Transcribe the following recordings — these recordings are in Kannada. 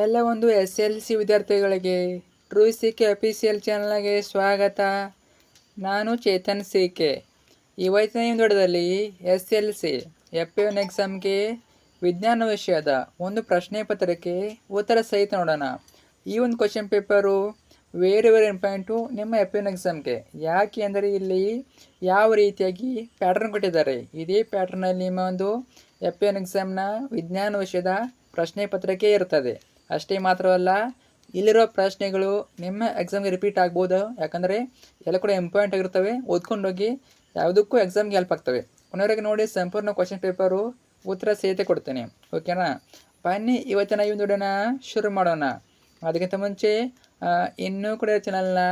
ಎಲ್ಲ ಒಂದು SLC ವಿದ್ಯಾರ್ಥಿಗಳಿಗೆ ಟ್ರೂ ಕೆ ಅಫಿಷಿಯಲ್ ಚಾನಲ್ಗೆ ಸ್ವಾಗತ. ನಾನು ಚೇತನ್ ಕೆ. ಇವತ್ತಿನ ವಿಡಿಯೋದಲ್ಲಿ SLC F1 ಎಕ್ಸಾಮ್ಗೆ ವಿಜ್ಞಾನ ವಿಷಯದ ಒಂದು ಪ್ರಶ್ನೆ ಪತ್ರಿಕೆ ಉತ್ತರ ಸಹಿತ ನೋಡೋಣ. ಈ ಒಂದು ಕ್ವಶನ್ ಪೇಪರು ವೆರಿ ಇಂಪಾರ್ಟೆಂಟು ನಿಮ್ಮ F1 ಎಕ್ಸಾಮ್ಗೆ. ಯಾಕೆ ಅಂದರೆ ಇಲ್ಲಿ ಯಾವ ರೀತಿಯಾಗಿ ಪ್ಯಾಟರ್ನ್ ಕೊಟ್ಟಿದ್ದಾರೆ, ಇದೇ ಪ್ಯಾಟರ್ನಲ್ಲಿ ನಿಮ್ಮ ಒಂದು F1 ಎಕ್ಸಾಮ್ನ ವಿಜ್ಞಾನ ವಿಷಯದ ಪ್ರಶ್ನೆ ಪತ್ರಿಕೆ ಇರ್ತದೆ. ಅಷ್ಟೇ ಮಾತ್ರವಲ್ಲ, ಇಲ್ಲಿರೋ ಪ್ರಶ್ನೆಗಳು ನಿಮ್ಮ ಎಕ್ಸಾಮ್ಗೆ ರಿಪೀಟ್ ಆಗ್ಬೋದು. ಯಾಕಂದರೆ ಎಲ್ಲ ಕೂಡ ಇಂಪಾರ್ಟೆಂಟ್ ಆಗಿರ್ತವೆ. ಓದ್ಕೊಂಡೋಗಿ ಯಾವುದಕ್ಕೂ ಎಕ್ಸಾಮ್ಗೆ ಹೆಲ್ಪ್ ಆಗ್ತವೆ. ಕೊನೆಯವರೆಗೆ ನೋಡಿ, ಸಂಪೂರ್ಣ ಕ್ವಶನ್ ಪೇಪರು ಉತ್ತರ ಸಹಿತ ಕೊಡ್ತೇನೆ. ಓಕೆನಾ? ಬನ್ನಿ ಇವತ್ತಿನ ಈ ಒಂದು ವಿಡಿಯೋನ ಶುರು ಮಾಡೋಣ. ಅದಕ್ಕಿಂತ ಮುಂಚೆ ಇನ್ನೂ ಕೂಡ ಚಾನಲ್ನ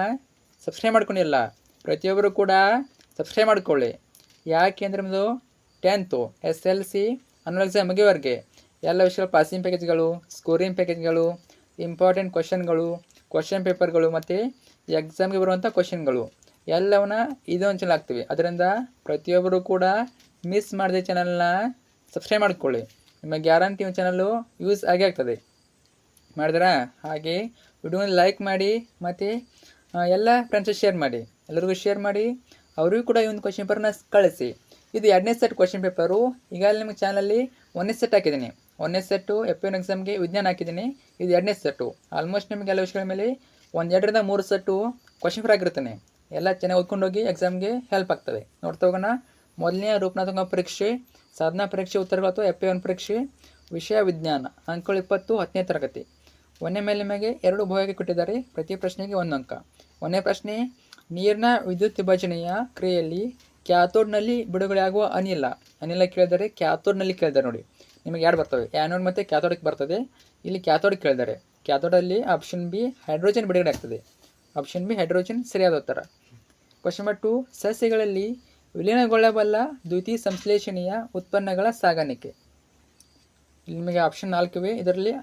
ಸಬ್ಸ್ಕ್ರೈಬ್ ಮಾಡ್ಕೊಂಡಿಲ್ಲ, ಪ್ರತಿಯೊಬ್ಬರು ಕೂಡ ಸಬ್ಸ್ಕ್ರೈಬ್ ಮಾಡ್ಕೊಳ್ಳಿ. ಯಾಕೆ ಅಂದರೆ ನಮ್ಮದು 10th SLC ಅನ್ನೋ ಎಕ್ಸಾಮ್ ಮುಗಿಯೋವರೆಗೆ ಎಲ್ಲ ವಿಷಯಗಳು ಪಾಸಿಂಗ್ ಪ್ಯಾಕೇಜ್ಗಳು, ಸ್ಕೋರಿಂಗ್ ಪ್ಯಾಕೇಜ್ಗಳು, ಇಂಪಾರ್ಟೆಂಟ್ ಕ್ವಶನ್ ಪೇಪರ್ಗಳು ಮತ್ತು ಎಕ್ಸಾಮ್ಗೆ ಬರುವಂಥ ಕ್ವಶನ್ಗಳು ಎಲ್ಲವನ್ನ ಇದೊಂದು ಚಾನಲ್ ಆಗ್ತೀವಿ. ಅದರಿಂದ ಪ್ರತಿಯೊಬ್ಬರು ಕೂಡ ಮಿಸ್ ಮಾಡದೆ ಚಾನಲ್ನ ಸಬ್ಸ್ಕ್ರೈಬ್ ಮಾಡ್ಕೊಳ್ಳಿ. ನಿಮಗೆ ಗ್ಯಾರಂಟಿ ಚಾನಲ್ಲು ಯೂಸ್ ಆಗೇ ಆಗ್ತದೆ. ಮಾಡಿದ್ರಾ? ಹಾಗೆ ವಿಡಿಯೋನ ಲೈಕ್ ಮಾಡಿ ಮತ್ತು ಎಲ್ಲ ಫ್ರೆಂಡ್ಸ್ ಶೇರ್ ಮಾಡಿ, ಎಲ್ಲರಿಗೂ ಶೇರ್ ಮಾಡಿ. ಅವರಿಗೂ ಕೂಡ ಈ ಒಂದು ಕ್ವಶನ್ ಪೇಪರ್ನ ಕಳಿಸಿ. ಇದು 2ನೇ ಸೆಟ್ ಕ್ವಶನ್ ಪೇಪರು. ಈಗಾಗಲೇ ನಿಮ್ಮ ಚಾನಲಲ್ಲಿ 1ನೇ ಸೆಟ್ ಹಾಕಿದ್ದೀನಿ. 1ನೇ ಸೆಟ್ಟು F1 ಎಕ್ಸಾಮ್ಗೆ ವಿಜ್ಞಾನ ಹಾಕಿದ್ದೀನಿ. ಇದು 2ನೇ ಸೆಟ್ಟು. ಆಲ್ಮೋಸ್ಟ್ ನಿಮಗೆ ಎಲ್ಲ ವಿಷಯಗಳ ಮೇಲೆ 1-2ರಿಂದ 3 ಸೆಟ್ಟು ಕ್ವಶನ್ ಪೇಪರ್ ಆಗಿರ್ತಾನೆ. ಎಲ್ಲ ಚೆನ್ನಾಗಿ ಓದ್ಕೊಂಡೋಗಿ ಎಕ್ಸಾಮ್ಗೆ ಹೆಲ್ಪ್ ಆಗ್ತವೆ. ನೋಡ್ತಾ ಹೋಗೋಣ. ಮೊದಲನೇ ರೂಪನಾತ್ಮಕ ಪರೀಕ್ಷೆ, ಸಾಧನಾ ಪರೀಕ್ಷೆ ಉತ್ತರಗಳು ಅಥವಾ F1 ಪರೀಕ್ಷೆ, ವಿಷಯ ವಿಜ್ಞಾನ, ಅಂಕಗಳು 20, 10ನೇ ತರಗತಿ. 1ನೇ ಮೇಲೆ ನಿಮಗೆ 2 ಭಾಗಕ್ಕೆ ಕೊಟ್ಟಿದ್ದಾರೆ. ಪ್ರತಿ ಪ್ರಶ್ನೆಗೆ 1 ಅಂಕ. 1ನೇ ಪ್ರಶ್ನೆ, ನೀರಿನ ವಿದ್ಯುತ್ ವಿಭಜನೆಯ ಕ್ರಿಯೆಯಲ್ಲಿ ಕ್ಯಾಥೋಡ್ನಲ್ಲಿ ಬಿಡುಗಡೆಯಾಗುವ ಅನಿಲ ಕೇಳಿದರೆ ಕ್ಯಾಥೋಡ್ನಲ್ಲಿ ಕೇಳಿದ್ದಾರೆ. ನೋಡಿ, ನಿಮಗೆ 2 ಬರ್ತವೆ, ಆ್ಯನೋಡ್ ಮತ್ತು ಕ್ಯಾಥೋಡಿಕ್ ಬರ್ತದೆ. ಇಲ್ಲಿ ಕ್ಯಾಥೋಡ್ ಕೇಳಿದ್ದಾರೆ. ಕ್ಯಾಥೋಡಲ್ಲಿ ಆಪ್ಷನ್ ಬಿ ಹೈಡ್ರೋಜನ್ ಬಿಡುಗಡೆ ಆಗ್ತದೆ. ಆಪ್ಷನ್ ಬಿ ಹೈಡ್ರೋಜನ್ ಸರಿಯಾದ ಉತ್ತರ. ಕ್ವಶನ್ ನಂಬರ್ 2, ಸಸ್ಯಗಳಲ್ಲಿ ವಿಲೀನಗೊಳ್ಳಬಲ್ಲ ದ್ಯುತಿ ಸಂಶ್ಲೇಷಣೆಯ ಉತ್ಪನ್ನಗಳ ಸಾಗಾಣಿಕೆ. ಇಲ್ಲಿ ನಿಮಗೆ ಆಪ್ಷನ್ 4 ಇವೆ. ಇದರಲ್ಲಿ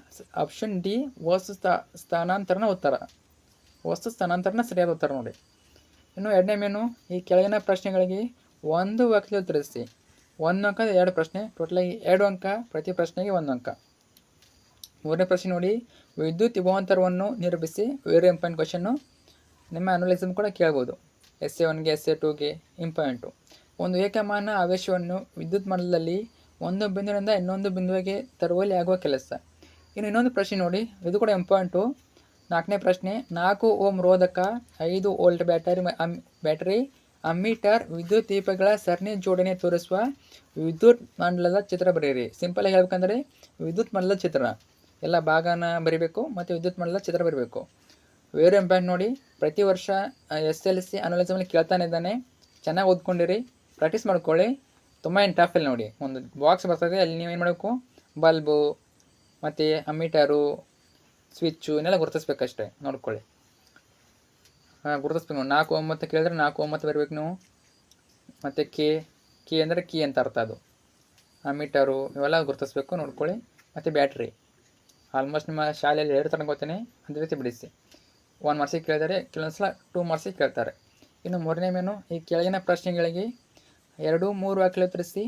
ಆಪ್ಷನ್ ಡಿ ವಸ್ತು ಸ್ಥಾನಾಂತರಣ ಉತ್ತರ. ವಸ್ತು ಸ್ಥಾನಾಂತರಣ ಸರಿಯಾದ ಉತ್ತರ ನೋಡಿ. ಇನ್ನು 2ನೇ ಮೇನು, ಈ ಕೆಳಗಿನ ಪ್ರಶ್ನೆಗಳಿಗೆ 1 ವಾಕ್ಯದಲ್ಲಿ ಉತ್ತರಿಸಿ. 1 ಅಂಕ 2 ಪ್ರಶ್ನೆ, ಟೋಟಲಾಗಿ 2 ಅಂಕ, ಪ್ರತಿ ಪ್ರಶ್ನೆಗೆ 1 ಅಂಕ. 3ನೇ ಪ್ರಶ್ನೆ ನೋಡಿ, ವಿದ್ಯುತ್ ವಿಭವಾಂತರವನ್ನು ನಿರೂಪಿಸಿ. Very important question. ನಿಮ್ಮ ಆನ್ಯುವಲ್ ಎಕ್ಸಾಮ್ ಕೂಡ ಕೇಳ್ಬೋದು. SA1ಗೆ SA2ಗೆ ಇಂಪಾರ್ಟೆಂಟು. ಒಂದು ಏಕಮಾನ ಆವೇಶವನ್ನು ವಿದ್ಯುತ್ ಮಂಡಲದಲ್ಲಿ ಒಂದು ಬಿಂದುವಿನಿಂದ ಇನ್ನೊಂದು ಬಿಂದುವಿಗೆ ತರುವಲ್ಲಿ ಆಗುವ ಕೆಲಸ. ಇನ್ನು ಇನ್ನೊಂದು ಪ್ರಶ್ನೆ ನೋಡಿ, ಇದು ಕೂಡ ಇಂಪಾರ್ಟೆಂಟು. 4ನೇ ಪ್ರಶ್ನೆ, 4 ಓಮ್ ರೋಧಕ, 5 ವೋಲ್ಟ್ ಬ್ಯಾಟರಿ, ಅಮ್ಮೀಟರ್, ವಿದ್ಯುತ್ ದೀಪಗಳ ಸರಣಿ ಜೋಡಣೆ ತೋರಿಸುವ ವಿದ್ಯುತ್ ಮಂಡಲದ ಚಿತ್ರ ಬರೆಯಿರಿ. ಸಿಂಪಲಾಗಿ ಹೇಳ್ಬೇಕಂದ್ರೆ ವಿದ್ಯುತ್ ಮಂಡಲದ ಚಿತ್ರ, ಎಲ್ಲ ಭಾಗನ ಬರೀಬೇಕು ಮತ್ತು ವಿದ್ಯುತ್ ಮಂಡಲದ ಚಿತ್ರ ಬರೀಬೇಕು. ವೆರಿ ಇಂಪಾರ್ಟೆಂಟ್ ನೋಡಿ. ಪ್ರತಿ ವರ್ಷ SLC ಆನ್ಯುವಲ್ ಎಕ್ಸಾಮಲ್ಲಿ ಕೇಳ್ತಾನೆ ಇದ್ದಾನೆ. ಚೆನ್ನಾಗಿ ಓದ್ಕೊಂಡಿರಿ, ಪ್ರಾಕ್ಟೀಸ್ ಮಾಡ್ಕೊಳ್ಳಿ. ತುಂಬ ಏನು ಟಫ್ ಇಲ್ಲ ನೋಡಿ. ಒಂದು ಬಾಕ್ಸ್ ಬರ್ತದೆ, ಅಲ್ಲಿ ನೀವೇನು ಮಾಡಬೇಕು, ಬಲ್ಬು ಮತ್ತು ಅಮ್ಮೀಟರು, ಸ್ವಿಚ್ಚು ಇನ್ನೆಲ್ಲ ಗುರುತಿಸ್ಬೇಕಷ್ಟೇ. ನೋಡ್ಕೊಳ್ಳಿ, ಗುರುತಿಸ್ಬೇಕು. 4 9 ಕೇಳಿದ್ರೆ 4 9 ಬರಬೇಕು ನೀವು. ಮತ್ತು ಕೆ ಅಂದರೆ ಕೀ ಅಂತ ಅರ್ಥ. ಅದು ಅಮ್ಮೀಟರು ಇವೆಲ್ಲ ಗುರುತಿಸ್ಬೇಕು, ನೋಡ್ಕೊಳ್ಳಿ. ಮತ್ತು ಬ್ಯಾಟ್ರಿ ಆಲ್ಮೋಸ್ಟ್ ನಿಮ್ಮ ಶಾಲೆಯಲ್ಲಿ 2 ತನಕ ಗೊತ್ತೇನೆ, ಅದೇ ರೀತಿ ಬಿಡಿಸಿ. 1 ಮಾರ್ಕ್ಸಿಗೆ ಕೇಳಿದರೆ, ಕೆಲವೊಂದು ಸಲ 2 ಮಾರ್ಕ್ಸಿಗೆ ಕೇಳ್ತಾರೆ. ಇನ್ನು 3ನೇ ಮೇನು, ಈ ಕೆಳಗಿನ ಪ್ರಶ್ನೆಗಳಿಗೆ 2-3 ವಾಕ್ಯ ಉತ್ತರಿಸಿ.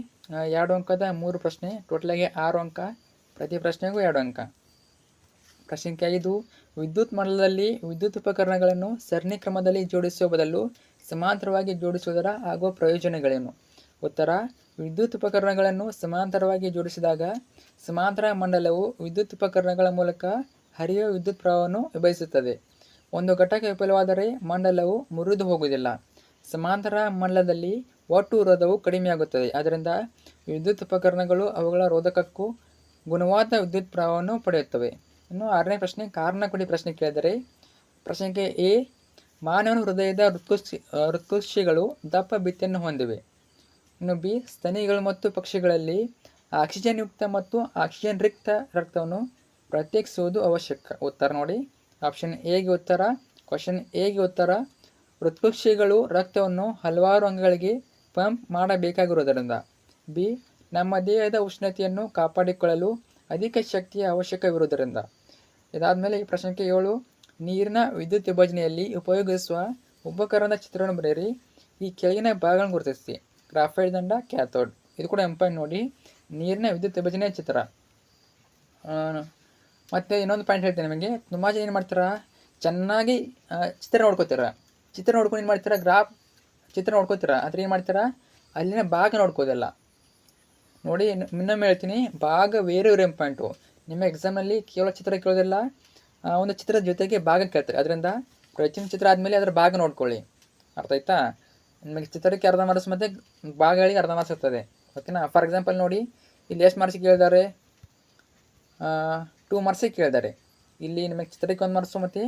2 ಅಂಕದ 3 ಪ್ರಶ್ನೆ, ಟೋಟಲಾಗಿ 6 ಅಂಕ, ಪ್ರತಿ ಪ್ರಶ್ನೆಗೂ 2 ಅಂಕ. ಪ್ರಶ್ನೆ 5, ವಿದ್ಯುತ್ ಮಂಡಲದಲ್ಲಿ ವಿದ್ಯುತ್ ಉಪಕರಣಗಳನ್ನು ಸರಣಿ ಕ್ರಮದಲ್ಲಿ ಜೋಡಿಸುವ ಬದಲು ಸಮಾಂತರವಾಗಿ ಜೋಡಿಸುವುದರ ಆಗುವ ಪ್ರಯೋಜನಗಳೇನು? ಉತ್ತರ, ವಿದ್ಯುತ್ ಉಪಕರಣಗಳನ್ನು ಸಮಾಂತರವಾಗಿ ಜೋಡಿಸಿದಾಗ ಸಮಾಂತರ ಮಂಡಲವು ವಿದ್ಯುತ್ ಉಪಕರಣಗಳ ಮೂಲಕ ಹರಿಯುವ ವಿದ್ಯುತ್ ಪ್ರವಾಹವನ್ನು ವಿಭಜಿಸುತ್ತದೆ. ಒಂದು ಘಟಕ ವಿಫಲವಾದರೆ ಮಂಡಲವು ಮುರಿದು ಹೋಗುವುದಿಲ್ಲ. ಸಮಾಂತರ ಮಂಡಲದಲ್ಲಿ ಒಟ್ಟು ರೋಧವು ಕಡಿಮೆಯಾಗುತ್ತದೆ. ಆದ್ದರಿಂದ ವಿದ್ಯುತ್ ಉಪಕರಣಗಳು ಅವುಗಳ ರೋಧಕಕ್ಕೂ ಗುಣವಾದ ವಿದ್ಯುತ್ ಪ್ರವಾಹವನ್ನು ಪಡೆಯುತ್ತವೆ. ಇನ್ನು 6ನೇ ಪ್ರಶ್ನೆ, ಕಾರಣ ಕೊಡಿ ಪ್ರಶ್ನೆ ಕೇಳಿದರೆ. ಪ್ರಶ್ನೆಗೆ ಎ, ಮಾನವನ ಹೃದಯದ ಹೃತ್ಕುಕ್ಷಿಗಳು ದಪ್ಪ ಭಿತ್ತಿಯನ್ನು ಹೊಂದಿವೆ. ಇನ್ನು ಬಿ, ಸ್ತನಿಗಳು ಮತ್ತು ಪಕ್ಷಿಗಳಲ್ಲಿ ಆಕ್ಸಿಜನ್ ಯುಕ್ತ ಮತ್ತು ಆಕ್ಸಿಜನ್ ರಿಕ್ತ ರಕ್ತವನ್ನು ಪ್ರತ್ಯೇಕಿಸುವುದು ಅವಶ್ಯಕ. ಉತ್ತರ ನೋಡಿ, ಆಪ್ಷನ್ ಎಗೆ ಉತ್ತರ. ಕ್ವಶನ್ ಎಗೆ ಉತ್ತರ, ಹೃತ್ಕುಕ್ಷಿಗಳು ರಕ್ತವನ್ನು ಹಲವಾರು ಅಂಗಗಳಿಗೆ ಪಂಪ್ ಮಾಡಬೇಕಾಗಿರುವುದರಿಂದ. ಬಿ, ನಮ್ಮ ದೇಹದ ಉಷ್ಣತೆಯನ್ನು ಕಾಪಾಡಿಕೊಳ್ಳಲು ಅಧಿಕ ಶಕ್ತಿಯ ಅವಶ್ಯಕವಿರುವುದರಿಂದ. ಇದಾದಮೇಲೆ ಈ ಪ್ರಶ್ನೆಗೆ 7, ನೀರಿನ ವಿದ್ಯುತ್ ವಿಭಜನೆಯಲ್ಲಿ ಉಪಯೋಗಿಸುವ ಉಪಕರಣದ ಚಿತ್ರವನ್ನು ಬರೆಯಿರಿ. ಈ ಕೆಳಗಿನ ಭಾಗಗಳನ್ನು ಗುರುತಿಸಿ. ಗ್ರಾಫೈಟ್ ದಂಡ, ಕ್ಯಾಥೋಡ್. ಇದು ಕೂಡ ಇಂಪಾರ್ಟೆಂಟ್ ನೋಡಿ. ನೀರಿನ ವಿದ್ಯುತ್ ವಿಭಜನೆಯ ಚಿತ್ರ. ಮತ್ತು ಇನ್ನೊಂದು ಪಾಯಿಂಟ್ ಹೇಳ್ತೀನಿ ನಿಮಗೆ, ತುಂಬ ಜನ ಏನು ಮಾಡ್ತೀರಾ, ಚೆನ್ನಾಗಿ ಚಿತ್ರ ನೋಡ್ಕೋತೀರ, ಚಿತ್ರ ನೋಡ್ಕೊಂಡು ಏನು ಮಾಡ್ತೀರಾ, ಚಿತ್ರ ನೋಡ್ಕೋತೀರ, ಆದರೆ ಏನು ಮಾಡ್ತೀರಾ, ಅಲ್ಲಿನ ಭಾಗ ನೋಡ್ಕೋದಲ್ಲ. ನೋಡಿ ಇನ್ನೊಮ್ಮೆ ಹೇಳ್ತೀನಿ, ಭಾಗ ಬೇರೆ ಇಂಪಾರ್ಟೆಂಟು. ನಿಮ್ಮ ಎಕ್ಸಾಮಲ್ಲಿ ಕೇವಲ ಚಿತ್ರ ಕೇಳೋದಿಲ್ಲ, ಒಂದು ಚಿತ್ರದ ಜೊತೆಗೆ ಭಾಗ ಕೇಳ್ತಾರೆ. ಅದರಿಂದ ಪ್ರತಿಯೊಂದು ಚಿತ್ರ ಆದಮೇಲೆ ಅದರ ಭಾಗ ನೋಡ್ಕೊಳ್ಳಿ. ಅರ್ಥ ಆಯ್ತಾ? ನಿಮಗೆ ಚಿತ್ರಕ್ಕೆ ಅರ್ಧ ಮಾರ್ಕ್ಸ್ ಮತ್ತು ಭಾಗಗಳಿಗೆ ಅರ್ಧ ಮಾರ್ಕ್ಸ್ ಇರ್ತದೆ. ಓಕೆನಾ? ಫಾರ್ ಎಕ್ಸಾಂಪಲ್ ನೋಡಿ, ಇಲ್ಲಿ ಎಷ್ಟು ಮಾರ್ಕ್ಸಿಗೆ ಕೇಳಿದ್ದಾರೆ, 2 ಮಾರ್ಕ್ಸಿಗೆ ಕೇಳಿದ್ದಾರೆ. ಇಲ್ಲಿ ನಿಮಗೆ ಚಿತ್ರಕ್ಕೆ 1 ಮಾರ್ಕ್ಸು ಮತ್ತು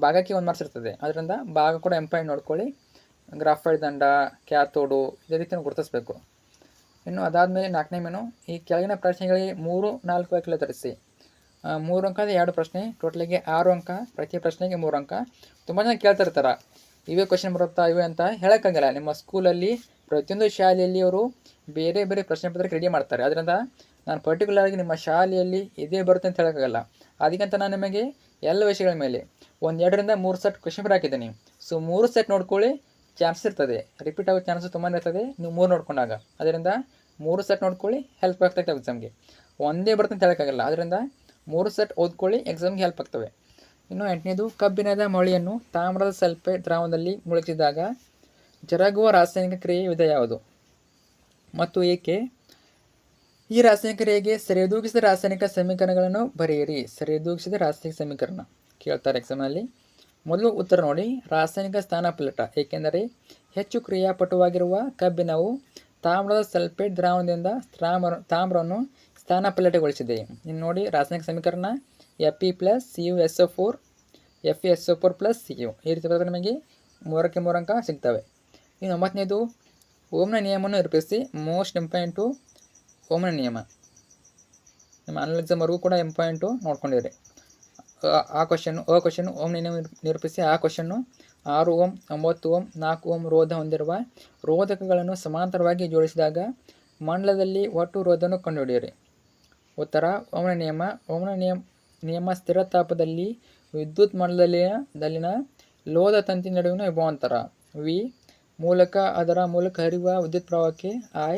ಭಾಗಕ್ಕೆ 1 ಮಾರ್ಕ್ಸ್ ಇರ್ತದೆ. ಅದರಿಂದ ಭಾಗ ಕೂಡ ಇಂಪಾರ್ಟೆಂಟ್ ನೋಡ್ಕೊಳ್ಳಿ. ಗ್ರಾಫೈಟ್ ದಂಡ, ಕ್ಯಾಥೋಡು, ಇದೇ ರೀತಿ ಗುರುತಿಸಬೇಕು. ಇನ್ನು ಅದಾದಮೇಲೆ 4ನೇ ಮೆನು, ಈ ಕೆಳಗಿನ ಪ್ರಶ್ನೆಗಳಿಗೆ 3-4 ವಾಕ್ಯ ತರಿಸಿ. 3 ಅಂಕದ 2 ಪ್ರಶ್ನೆ, ಟೋಟಲಿಗೆ 6 ಅಂಕ, ಪ್ರತಿ ಪ್ರಶ್ನೆಗೆ 3 ಅಂಕ. ತುಂಬ ಜನ ಕೇಳ್ತಿರ್ತಾರೆ, ಇವೇ ಕ್ವಶನ್ ಬರುತ್ತಾ ಇವೇ ಅಂತ ಹೇಳೋಕ್ಕಾಗಲ್ಲ. ನಿಮ್ಮ ಸ್ಕೂಲಲ್ಲಿ ಪ್ರತಿಯೊಂದು ಶಾಲೆಯಲ್ಲಿ ಅವರು ಬೇರೆ ಬೇರೆ ಪ್ರಶ್ನೆ ಪತ್ರಿಕೆ ರೆಡಿ ಮಾಡ್ತಾರೆ. ಅದರಿಂದ ನಾನು ಪರ್ಟಿಕ್ಯುಲರಾಗಿ ನಿಮ್ಮ ಶಾಲೆಯಲ್ಲಿ ಇದೇ ಬರುತ್ತೆ ಅಂತ ಹೇಳೋಕ್ಕಾಗಲ್ಲ. ಅದಕ್ಕಂತ ನಾನು ನಿಮಗೆ ಎಲ್ಲ ವಿಷಯಗಳ ಮೇಲೆ 1-2-3 ಸೆಟ್ ಕ್ವಶನ್ ಪೇಪರ್ ಹಾಕಿದ್ದೀನಿ. ಸೊ 3 ಸೆಟ್ ನೋಡ್ಕೊಳ್ಳಿ, ಚಾನ್ಸ್ ಇರ್ತದೆ, ರಿಪೀಟ್ ಆಗೋ ಚಾನ್ಸು ತುಂಬಾ ಇರ್ತದೆ ನೀವು 3 ನೋಡ್ಕೊಂಡಾಗ. ಅದರಿಂದ 3 ಸೆಟ್ ನೋಡ್ಕೊಳ್ಳಿ, ಹೆಲ್ಪ್ ಆಗ್ತೈತೆ ಎಕ್ಸಾಮ್ಗೆ. ಒಂದೇ ಬರುತ್ತೆ ಅಂತ ಹೇಳೋಕ್ಕಾಗಲ್ಲ. ಅದರಿಂದ 3 ಸೆಟ್ ಓದ್ಕೊಳ್ಳಿ, ಎಕ್ಸಾಮ್ಗೆ ಹೆಲ್ಪ್ ಆಗ್ತವೆ. ಇನ್ನು 8ನೇದು, ಕಬ್ಬಿಣದ ಮೊಳೆಯನ್ನು ತಾಮ್ರದ ಸಲ್ಫೇಟ್ ದ್ರಾವಣದಲ್ಲಿ ಮುಳುಗಿಸಿದಾಗ ಜರುಗುವ ರಾಸಾಯನಿಕ ಕ್ರಿಯೆ ವಿಧ ಯಾವುದು ಮತ್ತು ಏಕೆ? ಈ ರಾಸಾಯನಿಕ ಕ್ರಿಯೆಗೆ ಸರಿದೂಗಿಸಿದ ರಾಸಾಯನಿಕ ಸಮೀಕರಣಗಳನ್ನು ಬರೆಯಿರಿ. ಸರಿದೂಗಿಸಿದ ರಾಸಾಯನಿಕ ಸಮೀಕರಣ ಕೇಳ್ತಾರೆ ಎಕ್ಸಾಮ್ನಲ್ಲಿ. ಮೊದಲು ಉತ್ತರ ನೋಡಿ, ರಾಸಾಯನಿಕ ಸ್ಥಾನಪಲ್ಲಟ. ಏಕೆಂದರೆ ಹೆಚ್ಚು ಕ್ರಿಯಾಪಟುವಾಗಿರುವ ಕಬ್ಬಿಣವು ತಾಮ್ರದ ಸಲ್ಫೇಟ್ ದ್ರಾವಣದಿಂದ ತಾಮ್ರವನ್ನು ಸ್ಥಾನಪಲ್ಲಟಗೊಳಿಸಿದೆ. ಇನ್ನು ನೋಡಿ, ರಾಸಾಯನಿಕ ಸಮೀಕರಣ Fe+CuSO4 FeSO4+Cu. ಈ ರೀತಿ ಬರೆದರೆ ನಮಗೆ 3ಕ್ಕೆ 3 ಅಂಕ ಸಿಗ್ತವೆ. ಇನ್ನು 9ನೇದು, ಓಮ್ನ ನಿಯಮವನ್ನು ನಿರೂಪಿಸಿ. ಮೋಸ್ಟ್ ಇಂಪಾರ್ಟೆಂಟು ಓಮ್ನ ನಿಯಮ. ನಿಮ್ಮ ಆನ್ಲೈನ್ ಎಕ್ಸಾಮ್ವರೆಗೂ ಕೂಡ ಇಂಪಾರ್ಟೆಂಟು ನೋಡ್ಕೊಂಡಿರಿ. ಆ ಕ್ವಶನ್ನು ಓಮ್ನ ನಿಯಮ ನಿರೂಪಿಸಿ. ಆ ಕ್ವಶನ್ನು 6 ಓಮ್, 9 ಓಮ್, 4 ಓಮ್ ರೋಧ ಹೊಂದಿರುವ ರೋಧಕಗಳನ್ನು ಸಮಾಂತರವಾಗಿ ಜೋಡಿಸಿದಾಗ ಮಂಡಲದಲ್ಲಿ ಒಟ್ಟು ರೋಧವನ್ನು ಕಂಡುಹಿಡಿಯಿರಿ. ಉತ್ತರ ಓಮ್ನ ನಿಯಮ ಸ್ಥಿರ ತಾಪದಲ್ಲಿ ವಿದ್ಯುತ್ ಮಂಡಲದಲ್ಲಿನ ಲೋಹ ತಂತಿ ನಡುವಿನ ವಿಭವಾಂತರ V ಮೂಲಕ ಅದರ ಮೂಲಕ ಹರಿಯುವ ವಿದ್ಯುತ್ ಪ್ರವಾಹಕ್ಕೆ I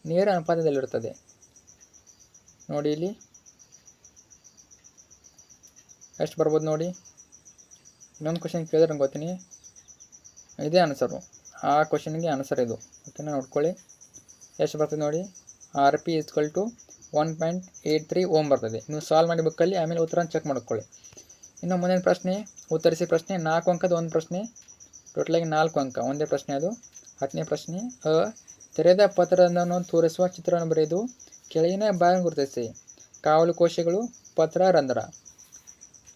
ನೇರ ಅನುಪಾತದಲ್ಲಿರುತ್ತದೆ. ನೋಡಿ ಇಲ್ಲಿ ಎಷ್ಟು ಬರ್ಬೋದು ನೋಡಿ. ಇನ್ನೊಂದು ಕ್ವಶನ್ ಕೇಳಿದ್ರೆ ನಂಗೆ ಗೊತ್ತೀನಿ, ಇದೇ ಆನ್ಸರು, ಆ ಕ್ವಶನ್ಗೆ ಆನ್ಸರ್ ಇದು. ಓಕೆನಾ? ನೋಡ್ಕೊಳ್ಳಿ ಎಷ್ಟು ಬರ್ತದೆ ನೋಡಿ. Rp = 1.83 ಓಮ್ ಬರ್ತದೆ. ನೀವು ಸಾಲ್ವ್ ಮಾಡಿ ಬುಕ್ಕಲ್ಲಿ, ಆಮೇಲೆ ಉತ್ತರ ಚೆಕ್ ಮಾಡ್ಕೊಳ್ಳಿ. ಇನ್ನು ಮುಂದಿನ ಪ್ರಶ್ನೆ, ಉತ್ತರಿಸಿ ಪ್ರಶ್ನೆ. 4 ಅಂಕದ ಒಂದು ಪ್ರಶ್ನೆ, ಟೋಟಲಾಗಿ 4 ಅಂಕ, ಒಂದೇ ಪ್ರಶ್ನೆ ಅದು. 10ನೇ ಪ್ರಶ್ನೆ, ತೆರೆದ ಪತ್ರವನ್ನು ತೋರಿಸುವ ಚಿತ್ರವನ್ನು ಬರೆದು ಕೆಳಗಿನ ಭಾಗ ಗುರುತಿಸಿ. ಕಾವಲು ಕೋಶಗಳು, ಪತ್ರ, ರಂಧ್ರ.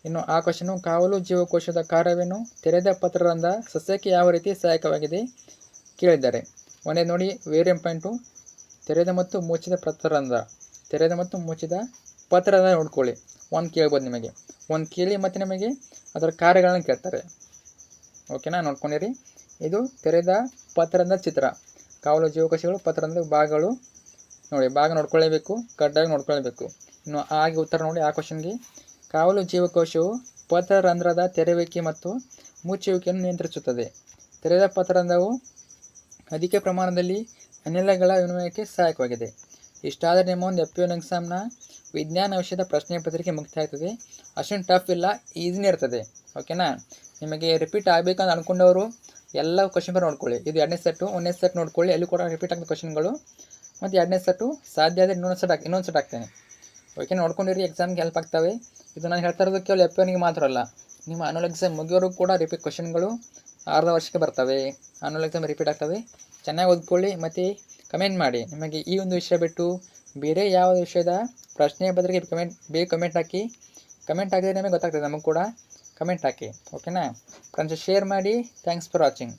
ಇನ್ನು ಆ ಕ್ವಶನು, ಕಾವಲು ಜೀವಕೋಶದ ಕಾರ್ಯವೇನು? ತೆರೆದ ಪತ್ರರಂಧ್ರ ಸಸ್ಯಕ್ಕೆ ಯಾವ ರೀತಿ ಸಹಾಯಕವಾಗಿದೆ ಕೇಳಿದ್ದಾರೆ. ಒಂದೇ ನೋಡಿ, ವೆರಿ ಇಂಪಾರ್ಟೆಂಟು, ತೆರೆದ ಮತ್ತು ಮುಚ್ಚಿದ ಪತ್ರರಂಧ್ರ. ತೆರೆದ ಮತ್ತು ಮುಚ್ಚಿದ ಪತ್ರರಂಧ್ರ ನೋಡ್ಕೊಳ್ಳಿ. ಒಂದು ಕೇಳ್ಬೋದು ನಿಮಗೆ, ಒಂದು ಕೇಳಿ ಮತ್ತು ನಿಮಗೆ ಅದರ ಕಾರ್ಯಗಳನ್ನು ಕೇಳ್ತಾರೆ. ಓಕೆನಾ? ನೋಡ್ಕೊಂಡಿರಿ. ಇದು ತೆರೆದ ಪತ್ರರಂಧ್ರ ಚಿತ್ರ. ಕಾವಲು ಜೀವಕೋಶಗಳು, ಪತ್ರರಂಧ್ರ ಭಾಗಗಳು ನೋಡಿ, ಭಾಗ ನೋಡ್ಕೊಳ್ಳೇಬೇಕು, ಕಡ್ಡಾಗಿ ನೋಡ್ಕೊಳ್ಬೇಕು. ಇನ್ನು ಹಾಗೆ ಉತ್ತರ ನೋಡಿ. ಆ ಕ್ವಶನ್ಗೆ, ಕಾವಲು ಜೀವಕೋಶವು ಪತ್ರರಂಧ್ರದ ತೆರೆಯುವಿಕೆ ಮತ್ತು ಮುಚ್ಚುವಿಕೆಯನ್ನು ನಿಯಂತ್ರಿಸುತ್ತದೆ. ತೆರೆದ ಪತ್ರರಂಧ್ರವು ಅಧಿಕ ಪ್ರಮಾಣದಲ್ಲಿ ಅನಿಲಗಳ ವಿನಿಮಯಕ್ಕೆ ಸಹಾಯಕವಾಗಿದೆ. ಇಷ್ಟಾದರೆ ನಿಮ್ಮ ಒಂದು FP1 ಎಕ್ಸಾಮ್ನ ವಿಜ್ಞಾನ ವಿಷಯದ ಪ್ರಶ್ನೆ ಪತ್ರಿಕೆ ಮುಕ್ತಾಯ ಆಗ್ತದೆ. ಅಷ್ಟೊಂದು ಟಫ್ ಇಲ್ಲ, ಈಸಿನೇ ಇರ್ತದೆ. ಓಕೆನಾ? ನಿಮಗೆ ರಿಪೀಟ್ ಆಗಬೇಕಂತ ಅಂದ್ಕೊಂಡವರು ಎಲ್ಲ ಕ್ವಶನ್ ಪೇಪರ್ ನೋಡ್ಕೊಳ್ಳಿ. ಇದು 2ನೇ ಸೆಟ್ಟು, 1ನೇ ಸೆಟ್ ನೋಡ್ಕೊಳ್ಳಿ, ಅಲ್ಲಿ ಕೂಡ ರಿಪೀಟ್ ಆಗಿದ್ದ ಕ್ವಶನ್ಗಳು. ಮತ್ತು 2ನೇ ಸೆಟ್ಟು ಸಾಧ್ಯ ಆದರೆ ಇನ್ನೊಂದು ಸೆಟ್ ಹಾಕ್ತೇನೆ. ಓಕೆ, ನೋಡ್ಕೊಂಡಿರಿ, ಎಕ್ಸಾಮ್ಗೆ ಹೆಲ್ಪ್ ಆಗ್ತವೆ. ಇದು ನಾನು ಹೇಳ್ತಾ ಇರೋದು ಕೇವಲ FP1ಗೆ ಮಾತ್ರ ಅಲ್ಲ, ನಿಮ್ಮ ಆನ್ಯುವಲ್ ಎಕ್ಸಾಮ್ ಮುಗಿಯೋರು ಕೂಡ ರಿಪೀಟ್ ಕ್ವಶನ್ಗಳು ಅರ್ಧ ವರ್ಷಕ್ಕೆ ಬರ್ತವೆ. ಆನ್ಯುವಲ್ ಎಕ್ಸಾಮ್ ರಿಪೀಟ್ ಆಗ್ತವೆ. ಚೆನ್ನಾಗಿ ಓದ್ಕೊಳ್ಳಿ ಮತ್ತು ಕಮೆಂಟ್ ಮಾಡಿ. ನಿಮಗೆ ಈ ಒಂದು ವಿಷಯ ಬಿಟ್ಟು ಬೇರೆ ಯಾವ ವಿಷಯದ ಪ್ರಶ್ನೆ ಪತ್ರಿಕೆ ಕಮೆಂಟ್ ಹಾಕಿ. ಕಮೆಂಟ್ ಹಾಕಿದರೆ ನಿಮಗೆ ಗೊತ್ತಾಗ್ತದೆ, ನಮಗೆ ಕೂಡ ಕಮೆಂಟ್ ಹಾಕಿ. ಓಕೆನಾ ಫ್ರೆಂಡ್ಸ್? ಶೇರ್ ಮಾಡಿ. Thanks for watching.